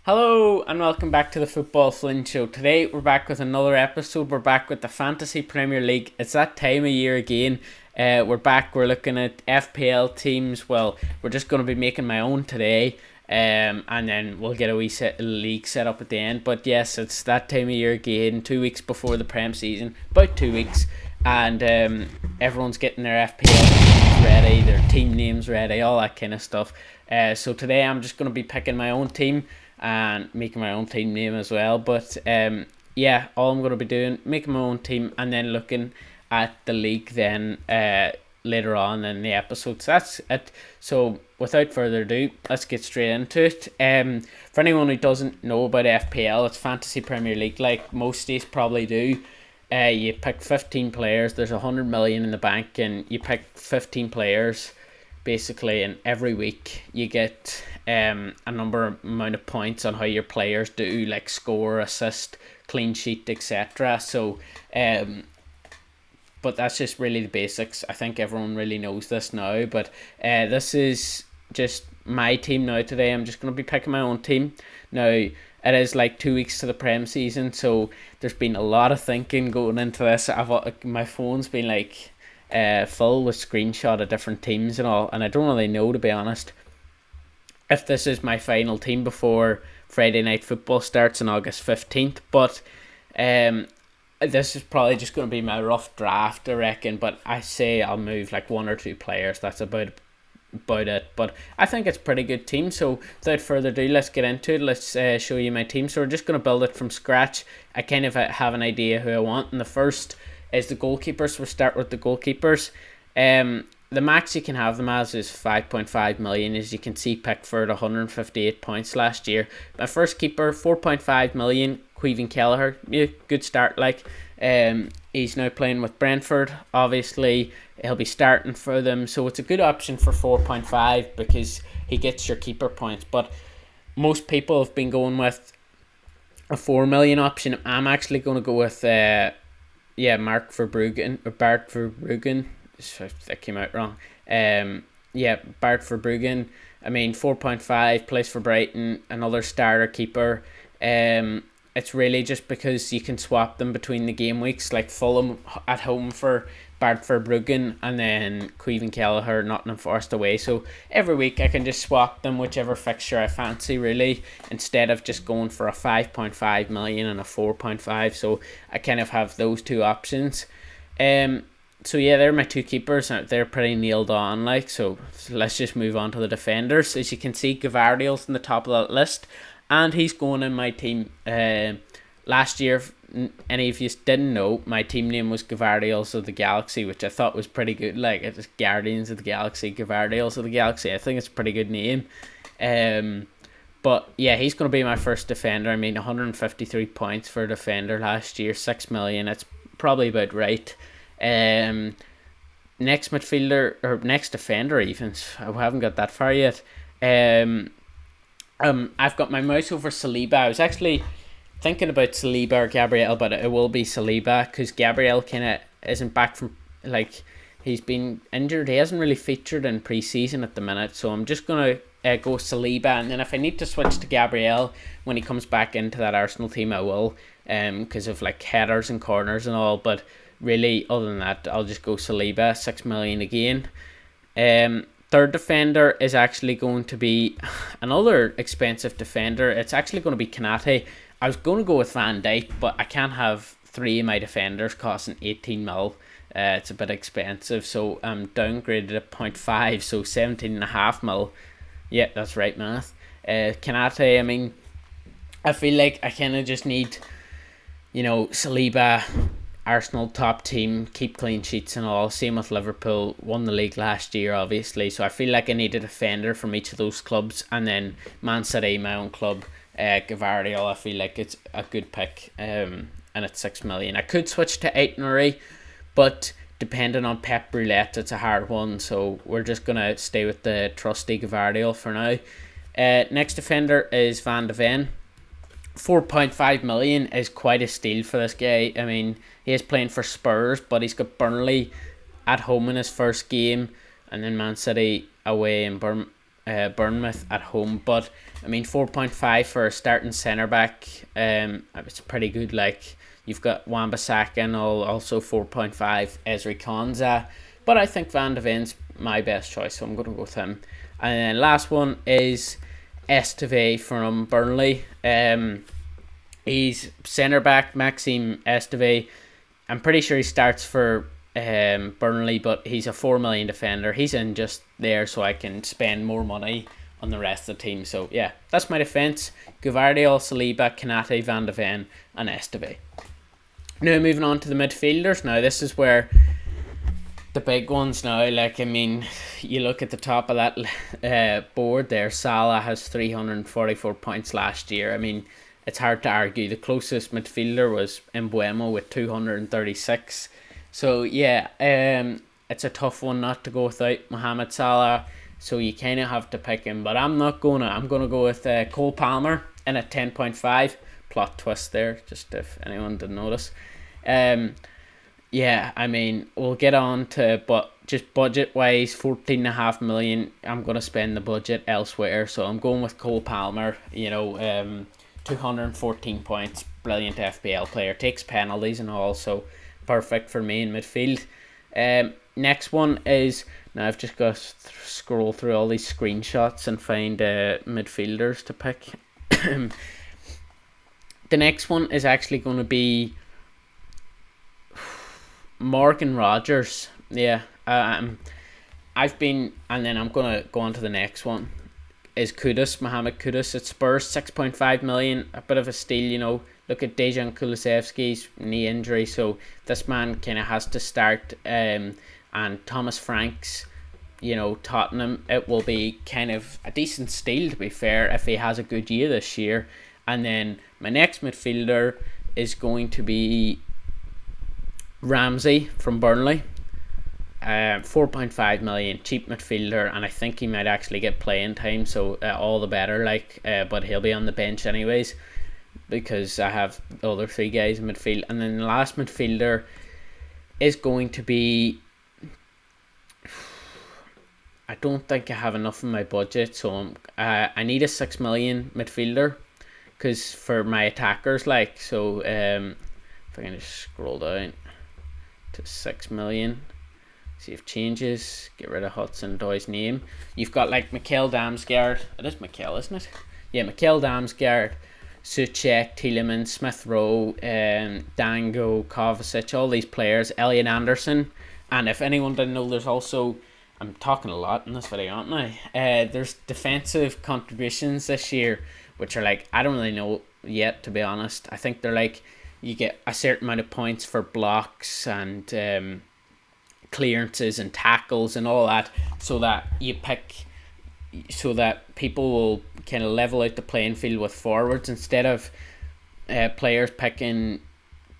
Hello and welcome back to the Football Flynn Show. Today we're back with another episode. We're back with the Fantasy Premier League. It's that time of year again. We're back. We're looking at FPL teams. Well, we're just going to be making my own today. And then we'll get a wee league set up at the end. But yes, it's that time of year again. 2 weeks before the Prem season. About 2 weeks. And everyone's getting their FPL ready, their team names ready, all that kind of stuff. So today I'm just going to be picking my own team and making my own team name as well. But all I'm going to be doing, making my own team and then looking at the league then later on in the episode. So that's it. So without further ado, let's get straight into it. For anyone who doesn't know about FPL, it's Fantasy Premier League, like most states probably do. You pick 15 players, there's 100 million in the bank, and you pick 15 players basically, and every week you get a amount of points on how your players do, like score, assist, clean sheet, etc. So but that's just really the basics. I think everyone really knows this now, but this is just my team now. Today I'm just going to be picking my own team. Now it is like 2 weeks to the Prem season, so there's been a lot of thinking going into this. My phone's been like full with screenshot of different teams and all, and I don't really know, to be honest, if this is my final team before Friday Night Football starts on August 15th. But this is probably just going to be my rough draft, I reckon. But I say I'll move like one or two players. That's about it. But I think it's a pretty good team. So without further ado, let's get into it. Let's show you my team. So we're just going to build it from scratch. I kind of have an idea who I want. And the first is the goalkeepers. We'll start with the goalkeepers. The max you can have them as is 5.5 million. As you can see, Pickford 158 points last year. My first keeper, 4.5 million, Queven Kelleher. Yeah, good start. He's now playing with Brentford. Obviously, he'll be starting for them, so it's a good option for 4.5 because he gets your keeper points. But most people have been going with a 4 million option. I'm actually going to go with Mark Verbruggen or Bart Verbruggen. That came out wrong. Bart Verbruggen. I mean, 4.5, plays for Brighton, another starter keeper. It's really just because you can swap them between the game weeks, like Fulham at home for Bart Verbruggen and then Queven Kelleher, Nottingham Forest away. So every week I can just swap them whichever fixture I fancy, really, instead of just going for a 5.5 million and a 4.5. So I kind of have those two options. So yeah, they're my two keepers. They're pretty nailed on, so let's just move on to the defenders. As you can see, Gvardiol's in the top of that list, and he's going in my team. Last year, any of you didn't know, my team name was Gvardiol's of the Galaxy, which I thought was pretty good. Like, it was Guardians of the Galaxy, Gvardiol's of the Galaxy. I think it's a pretty good name. But yeah, he's going to be my first defender. I mean, 153 points for a defender last year, 6 million. It's probably about right. Next midfielder or next defender, even I haven't got that far yet. I've got my mouse over Saliba. I was actually thinking about Saliba or Gabriel, but it will be Saliba because Gabriel kind of isn't back from, he's been injured. He hasn't really featured in pre-season at the minute, so I'm just gonna go Saliba, and then if I need to switch to Gabriel when he comes back into that Arsenal team, I will, because of headers and corners and all. But really, other than that, I'll just go Saliba, 6 million again. Third defender is actually going to be another expensive defender. It's actually going to be Kanate. I was going to go with Van Dijk, but I can't have three of my defenders costing 18 mil. It's a bit expensive, so I'm downgraded at 0.5, so 17.5 mil. Yeah, that's right, math. Kanate, I mean, I feel like I kind of just need, Saliba, Arsenal top team, keep clean sheets and all. Same with Liverpool, won the league last year, obviously. So I feel like I need a defender from each of those clubs. And then Man City, my own club, Gvardiol, I feel like it's a good pick. And it's 6 million. I could switch to Aït-Nouri, but depending on Pep Roulette, it's a hard one. So we're just going to stay with the trusty Gvardiol for now. Next defender is Van de Ven. 4.5 million is quite a steal for this guy. I mean, he is playing for Spurs, but he's got Burnley at home in his first game, and then Man City away in Bournemouth at home. But I mean, 4.5 for a starting centre back. It's pretty good. Like, you've got Wan-Bissaka and also 4.5 Ezri Konsa. But I think Van de Ven's my best choice, so I'm going to go with him. And then last one is Esteve from Burnley. He's centre back, Maxime Esteve. I'm pretty sure he starts for Burnley, but he's a 4 million defender. He's in just there so I can spend more money on the rest of the team. So yeah, that's my defence. Gvardiol, Saliba, Kanate, Van de Ven and Esteve. Now moving on to the midfielders. Now this is where the big ones now, like, I mean, you look at the top of that board there. Salah has 344 points last year. I mean, it's hard to argue. The closest midfielder was Mbeumo with 236. So yeah, it's a tough one not to go without Mohamed Salah. So you kind of have to pick him, but I'm not gonna. I'm gonna go with Cole Palmer in at 10.5. Plot twist there, just if anyone didn't notice. Yeah, I mean, we'll get on to, but just budget wise, 14.5 million. I'm gonna spend the budget elsewhere, so I'm going with Cole Palmer. 214 points, brilliant FPL player, takes penalties and all, so perfect for me in midfield. Next one is, now I've just got to scroll through all these screenshots and find midfielders to pick. The next one is actually going to be Morgan Rogers. Yeah, I've been, and then I'm going to go on to the next one. Is Kudus, Mohamed Kudus at Spurs, 6.5 million, a bit of a steal, Look at Dejan Kulusevski's knee injury, so this man kind of has to start. And Thomas Frank's, Tottenham, it will be kind of a decent steal, to be fair, if he has a good year this year. And then my next midfielder is going to be Ramsey from Burnley. 4.5 million, cheap midfielder, and I think he might actually get playing time, so all the better. But he'll be on the bench anyways, because I have the other three guys in midfield. And then the last midfielder is going to be, I don't think I have enough in my budget, so I need a 6 million midfielder, because for my attackers, if I can just scroll down to 6 million. See if changes, get rid of Hudson-Odoi's name. You've got Mikel Damsgaard. It is Mikel, isn't it? Yeah, Mikel Damsgaard, Soucek, Tielemans, Smith Rowe, Dango, Kovacic, all these players, Elliot Anderson. And if anyone didn't know, there's also, I'm talking a lot in this video, aren't I? There's defensive contributions this year, which are I don't really know yet, to be honest. I think they're you get a certain amount of points for blocks and clearances and tackles and all that, so that people will kind of level out the playing field with forwards instead of players picking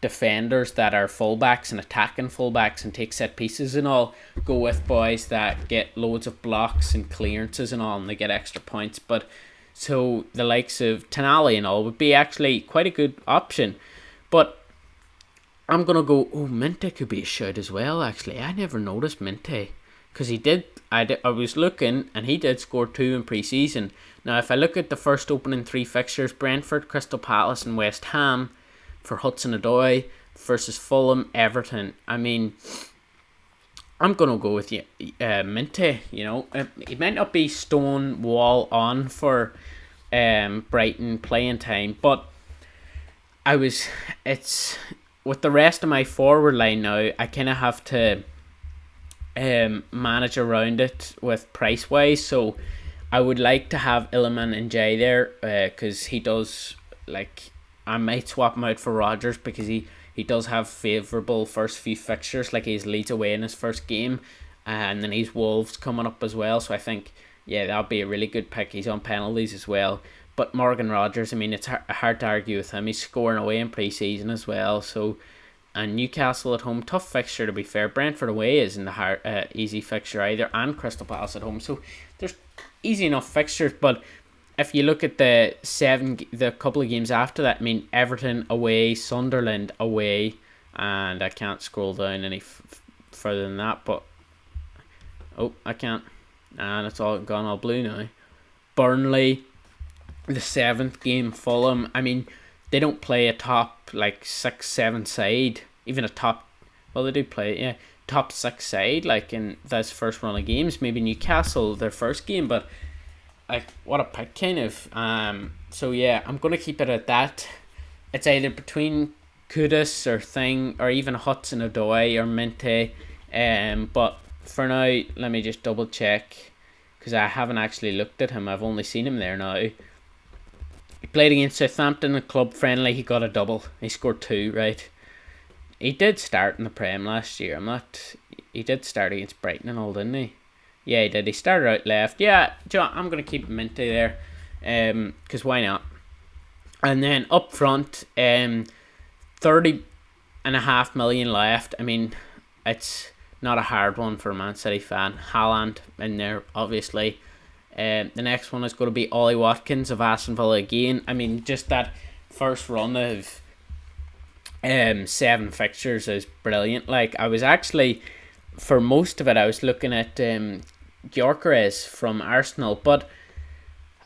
defenders that are fullbacks and attacking fullbacks and take set pieces and all. Go with boys that get loads of blocks and clearances and all, and they get extra points. But so the likes of Tonali and all would be actually quite a good option. But I'm going to go, Minte could be a shout as well, actually. I never noticed Minte, because I was looking, and he did score 2 in pre-season. Now, if I look at the first opening 3 fixtures, Brentford, Crystal Palace and West Ham for Hudson-Odoi versus Fulham, Everton. I mean, I'm going to go with Minte, It might not be stone wall on for Brighton playing time, but with the rest of my forward line now, I kind of have to manage around it with price wise. So I would like to have Iliman and Jay there, because he does, I might swap him out for Rodgers, because he does have favourable first few fixtures. He's Leeds away in his first game, and then he's Wolves coming up as well. So I think, that'll be a really good pick. He's on penalties as well. But Morgan Rogers, I mean, it's hard to argue with him. He's scoring away in pre-season as well. So, and Newcastle at home, tough fixture to be fair. Brentford away isn't the easy fixture either, and Crystal Palace at home. So there's easy enough fixtures. But if you look at the couple of games after that, I mean, Everton away, Sunderland away, and I can't scroll down any further than that. But I can't. and it's all gone all blue now. Burnley, the 7th game, Fulham. I mean, they don't play a top like 6-7 side, even a top. Well, they do play, yeah, top 6 side like in this first run of games. Maybe Newcastle their first game, but like what a pick kind of. So yeah, I'm gonna keep it at that. It's either between Kudus or Thing or even Hudson Odoi or Mente. But for now, let me just double check because I haven't actually looked at him. I've only seen him there now. He played against Southampton in club friendly. He got a double. He scored 2. Right. He did start in the Prem last year. He did start against Brighton and all, didn't he? Yeah, he did. He started out left. Yeah, I'm gonna keep Mente there. Because why not? And then up front, 30.5 million left. I mean, it's not a hard one for a Man City fan. Haaland in there, obviously. The next one is going to be Ollie Watkins of Aston Villa again. I mean, just that first run of 7 fixtures is brilliant. Like, I was actually, for most of it, I was looking at Gyökeres from Arsenal, but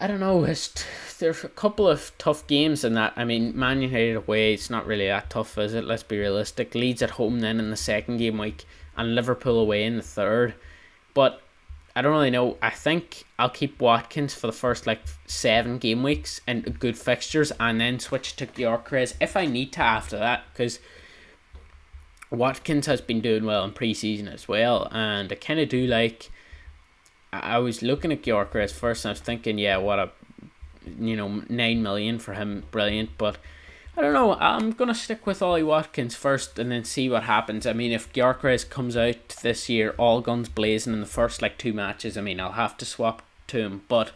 I don't know, there's a couple of tough games in that. I mean, Man United away, it's not really that tough, is it? Let's be realistic. Leeds at home then in the second game week, and Liverpool away in the third. But I don't really know. I think I'll keep Watkins for the first 7 game weeks and good fixtures, and then switch to Gyökeres if I need to after that, because Watkins has been doing well in pre-season as well, and I kind of do like. I was looking at Gyökeres first and I was thinking, yeah, what a 9 million for him, brilliant. But I don't know, I'm gonna stick with Ollie Watkins first and then see what happens. I mean, if Gyökeres comes out this year all guns blazing in the first 2 matches, I mean, I'll have to swap to him. But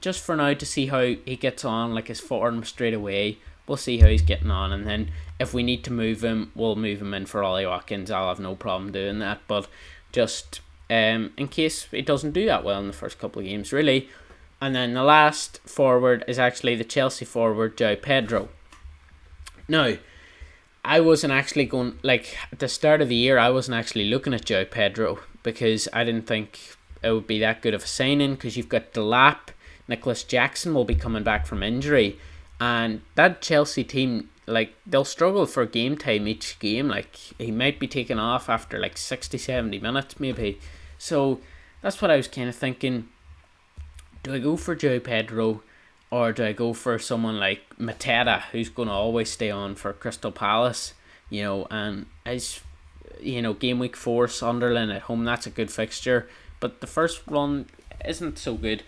just for now, to see how he gets on, his form straight away, we'll see how he's getting on, and then if we need to move him, we'll move him in for Ollie Watkins. I'll have no problem doing that, but just in case he doesn't do that well in the first couple of games, really. And then the last forward is actually the Chelsea forward, João Pedro. Now, I wasn't actually going, at the start of the year, I wasn't actually looking at João Pedro because I didn't think it would be that good of a signing, because you've got Delap, Nicholas Jackson will be coming back from injury, and that Chelsea team, they'll struggle for game time each game. He might be taken off after 60-70 minutes maybe. So that's what I was kind of thinking. Do I go for João Pedro, or do I go for someone like Mateta, who's going to always stay on for Crystal Palace, and as game week 4 Sunderland at home, that's a good fixture, but the first run isn't so good.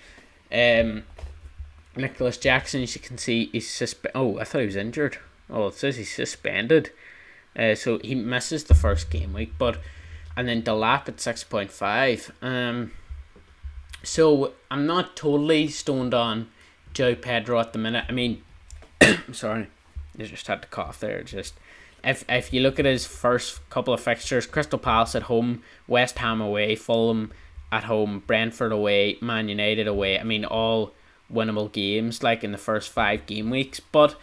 Nicholas Jackson, as you can see, he's I thought he was injured. Oh, it says he's suspended. So he misses the first game week, and then Delap at 6.5. So I'm not totally stoned on João Pedro at the minute. I mean, sorry, I just had to cough there. Just if you look at his first couple of fixtures, Crystal Palace at home, West Ham away, Fulham at home, Brentford away, Man United away. I mean, all winnable games in the first 5 game weeks, but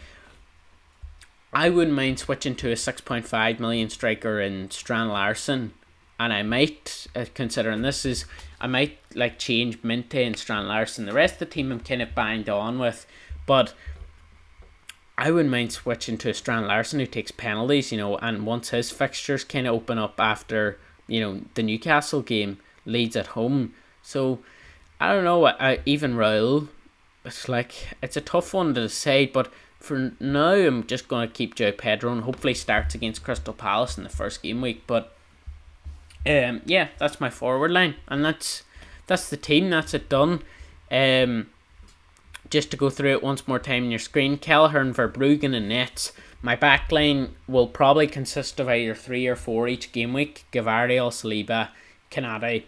I wouldn't mind switching to a 6.5 million striker in Strand Larson, and I might, considering this is, I might change Mente and Strand Larson. The rest of the team I'm kind of banged on with, but I wouldn't mind switching to a Strand Larson who takes penalties, and once his fixtures kind of open up after, the Newcastle game, Leeds at home. So, I don't know, even Raul, it's a tough one to decide, but for now, I'm just going to keep João Pedro and hopefully starts against Crystal Palace in the first game week. But yeah, that's my forward line, and that's the team. That's it done. Just to go through it once more time on your screen: Kelleher and Verbruggen and nets. My back line will probably consist of either 3 or 4 each game week. Gavardiol, Saliba, Kanate.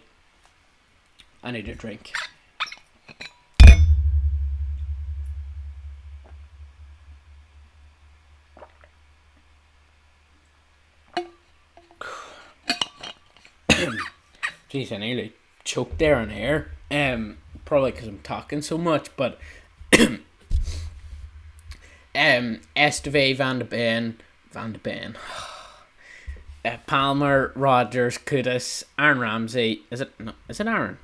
I need a drink. Jeez, I nearly choked there on air. Probably because I'm talking so much, but Esteve, Van de Ven, Palmer, Rodgers, Kudus, Aaron Ramsey. Is it Aaron?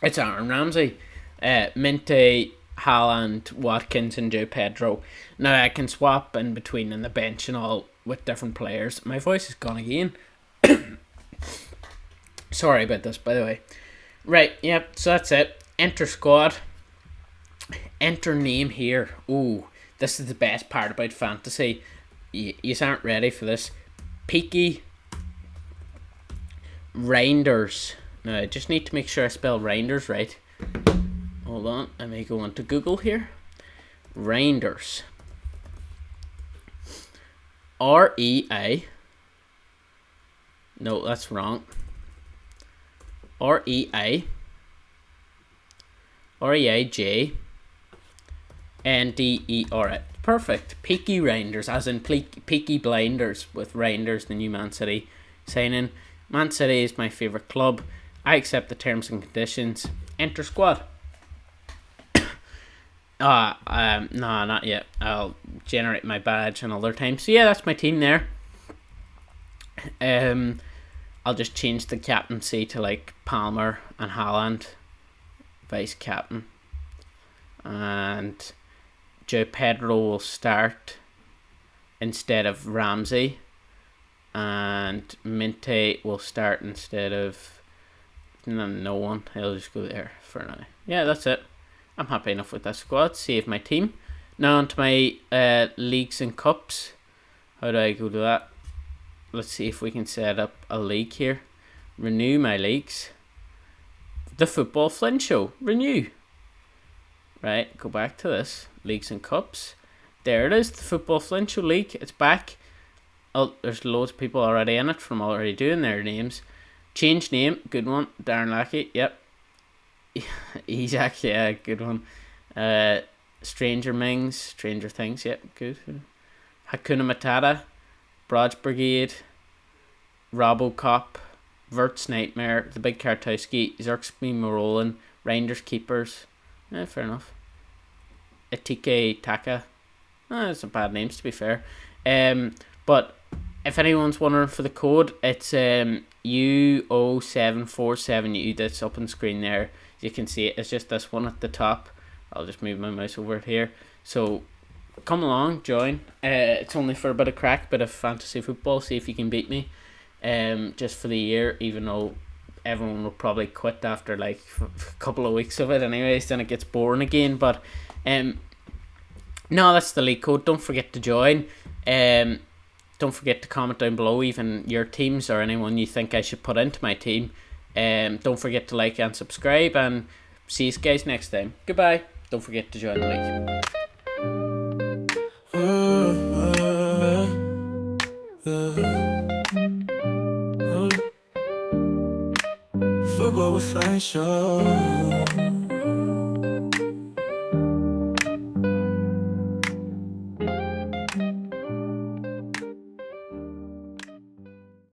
It's Aaron Ramsey, Minte, Haaland, Watkins, and Joe Pedro. Now I can swap in between in the bench and all with different players. My voice is gone again. Sorry about this, by the way. Right, yep, so that's it. Enter squad. Enter name here. Ooh, this is the best part about fantasy. You aren't ready for this. Peaky Reinders. Now, I just need to make sure I spell Reinders right. Hold on, I may go into Google here. Reinders. R-E-I. No, that's wrong. R-E-I. R-E-I-J-N-D-E-R. Perfect. Peaky Reinders, as in Peaky Blinders, with Reinders, the new Man City signing. Man City is my favourite club. I accept the terms and conditions. Enter squad. No, not yet. I'll generate my badge another time. So yeah, that's my team there. I'll just change the captaincy to like Palmer and Haaland, vice captain, and Joe Pedro will start instead of Ramsey, and Minte will start instead of no one. He'll just go there for now. Yeah, that's it. I'm happy enough with that squad. Save my team. Now onto my leagues and cups. How do I go to that? Let's see if we can set up a league here. Renew my leagues. The Football Flynn Show. Renew. Right, go back to this. Leagues and cups. There it is. The Football Flynn Show League. It's back. Oh, there's loads of people already in it from already doing their names. Change name. Good one. Darren Lackey. Yep. He's actually a good one. Stranger Things. Yep, good. Hakuna Matata. Broad Brigade, Robocop, Vert's Nightmare, The Big Kartowski, Zerksby Morolin, Reinders Keepers. Fair enough. Itike Taka. That's not bad names, to be fair. But if anyone's wondering for the code, it's u0747u. That's up on screen there. You can see it. It's just this one at the top. I'll just move my mouse over it here. So come along, join. It's only for a bit of crack, bit of fantasy football. See if you can beat me. Just for the year, even though everyone will probably quit after like a couple of weeks of it anyways, then it gets boring again. But no, that's the league code. Don't forget to join. Don't forget to comment down below even your teams or anyone you think I should put into my team. Don't forget to like and subscribe, and see you guys next time. Goodbye. Don't forget to join the league. Football with Flynn Show.